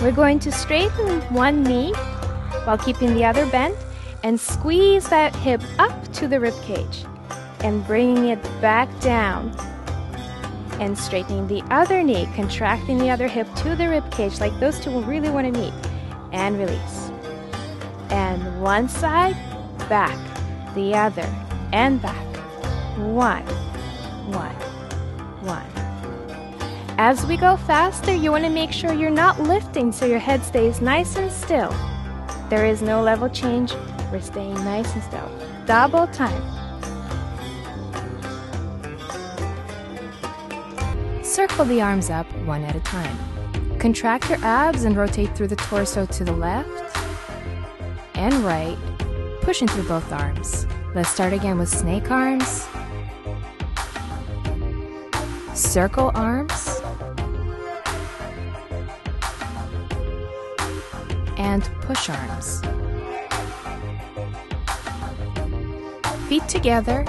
We're going to straighten one knee while keeping the other bent and squeeze that hip up to the rib cage and bringing it back down and straightening the other knee, contracting the other hip to the rib cage like those two will really want to meet, and release. And one side, back, the other, and back. One, one, one. As we go faster, you want to make sure you're not lifting so your head stays nice and still. There is no level change. We're staying nice and still. Double time. Circle the arms up one at a time. Contract your abs and rotate through the torso to the left and right, pushing through both arms. Let's start again with snake arms, circle arms, and push arms. Feet together,